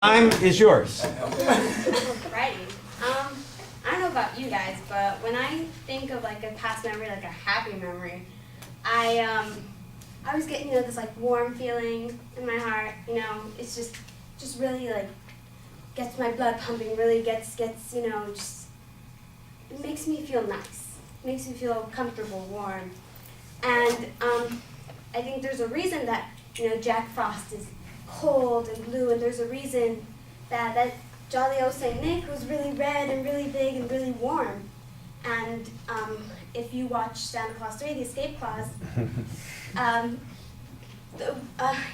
Time is yours. Alrighty. I don't know about you guys, but when I think of like a past memory, like a happy memory, I always get this like warm feeling in my heart. It's just really like gets my blood pumping. Really gets just it makes me feel nice. Makes me feel comfortable, warm, and I think there's a reason that Jack Frost is cold and blue, and there's a reason that jolly old Saint Nick was really red and really big and really warm. And if you watch Santa Claus 3, The Escape Clause,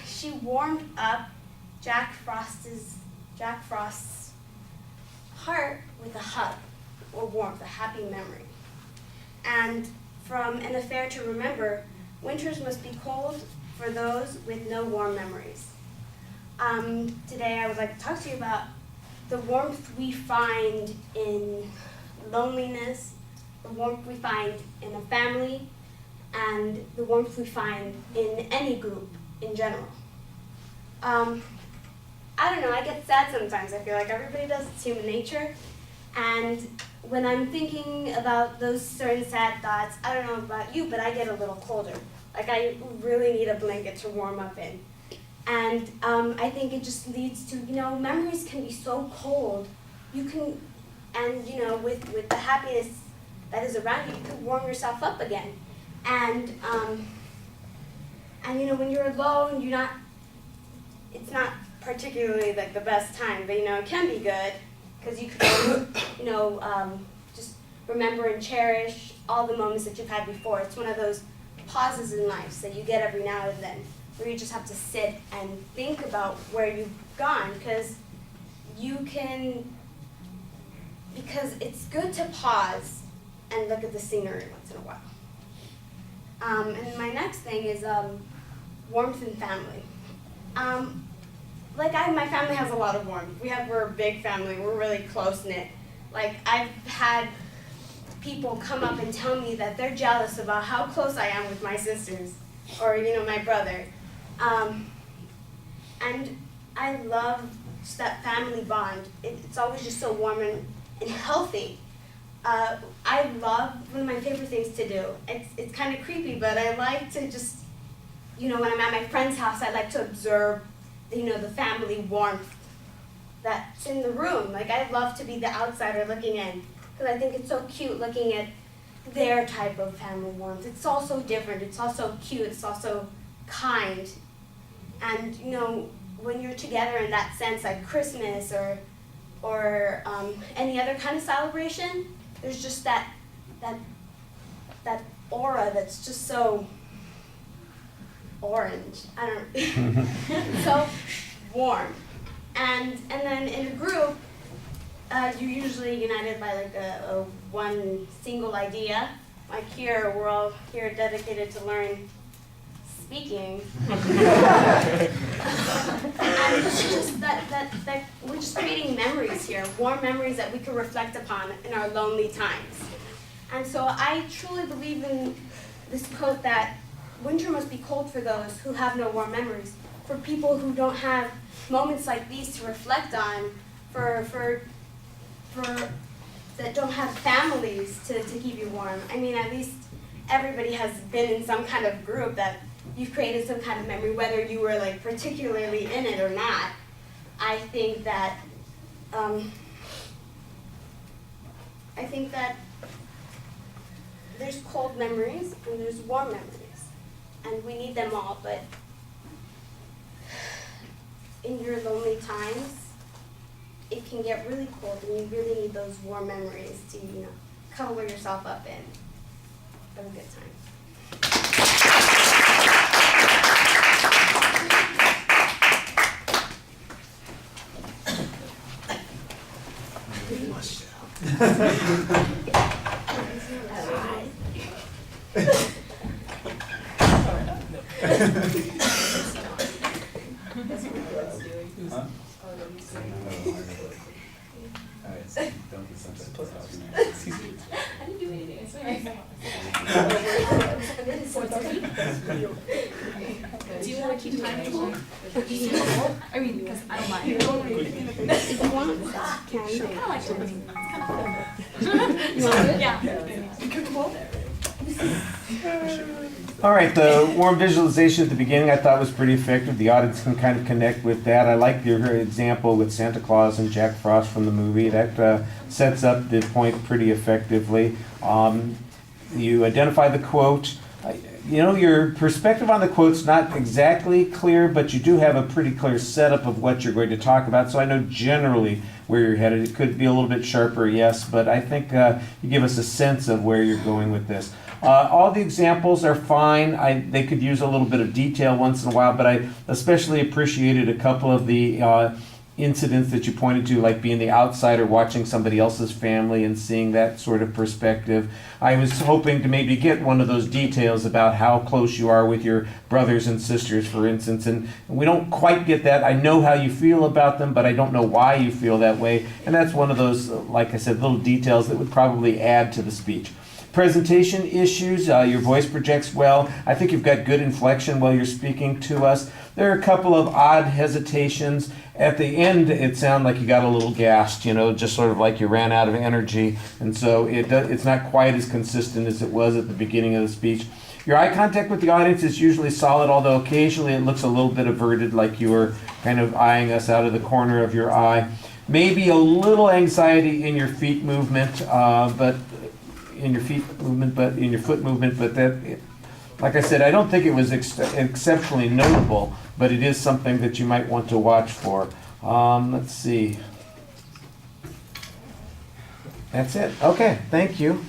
she warmed up Jack Frost's heart with a hug, or warmth, a happy memory. And from An Affair to Remember, winters must be cold for those with no warm memories. Today I would like to talk to you about the warmth we find in loneliness, the warmth we find in a family, and the warmth we find in any group in general. I don't know, I get sad sometimes. I feel like everybody does, it's human nature. And when I'm thinking about those certain sad thoughts, I don't know about you, but I get a little colder. Like I really need a blanket to warm up in. And I think it just leads to, memories can be so cold. You can, and with the happiness that is around you, you can warm yourself up again. And when you're alone, it's not particularly like the best time, but it can be good, because you can, just remember and cherish all the moments that you've had before. It's one of those pauses in life that you get every now and then, where you just have to sit and think about where you've gone, because it's good to pause and look at the scenery once in a while. And my next thing is warmth in family. My family has a lot of warmth. We're a big family. We're really close-knit. Like, I've had people come up and tell me that they're jealous about how close I am with my sisters, or my brother. And I love just that family bond. It's always just so warm and healthy. I love, one of my favorite things to do, it's kind of creepy, but I like to just, when I'm at my friend's house, I like to observe, the family warmth that's in the room. Like, I love to be the outsider looking in, because I think it's so cute looking at their type of family warmth. It's all so different, it's all so cute, it's also kind. And when you're together in that sense, like Christmas or any other kind of celebration, there's just that aura that's just so orange. I don't so warm. And then in a group, you're usually united by like a one single idea. Like here, we're all here dedicated to learn speaking. And it's just that we're just creating memories here, warm memories that we can reflect upon in our lonely times. And so I truly believe in this quote that winter must be cold for those who have no warm memories, for people who don't have moments like these to reflect on, for that don't have families to keep you warm. I mean, at least everybody has been in some kind of group that you've created some kind of memory, whether you were like particularly in it or not. I think that there's cold memories and there's warm memories, and we need them all. But in your lonely times, it can get really cold, and you really need those warm memories to cuddle yourself up in. Have a good time. Alright, so don't get sensitive. I didn't do anything, I swear. Do you want to keep timing? I mean, because I don't mind. If you want, can you? I like to. Yeah. All right, the warm visualization at the beginning I thought was pretty effective. The audience can kind of connect with that. I like your example with Santa Claus and Jack Frost from the movie. That sets up the point pretty effectively. You identify the quote. You know, your perspective on the quote's not exactly clear, but you do have a pretty clear setup of what you're going to talk about, so I know generally where you're headed. It could be a little bit sharper, yes, but I think you give us a sense of where you're going with this. All the examples are fine. They could use a little bit of detail once in a while, but I especially appreciated a couple of the incidents that you pointed to, like being the outsider watching somebody else's family and seeing that sort of perspective. I was hoping to maybe get one of those details about how close you are with your brothers and sisters, for instance, and we don't quite get that. I know how you feel about them, but I don't know why you feel that way, and that's one of those, like I said, little details that would probably add to the speech. Presentation issues, your voice projects well. I think you've got good inflection while you're speaking to us. There are a couple of odd hesitations. At the end, it sounded like you got a little gassed, you know, just sort of like you ran out of energy. And so it's not quite as consistent as it was at the beginning of the speech. Your eye contact with the audience is usually solid, although occasionally it looks a little bit averted, like you were kind of eyeing us out of the corner of your eye. Maybe a little anxiety in your feet movement, but in your foot movement, but that, like I said, I don't think it was exceptionally notable, but it is something that you might want to watch for. Let's see. That's it. Okay, thank you.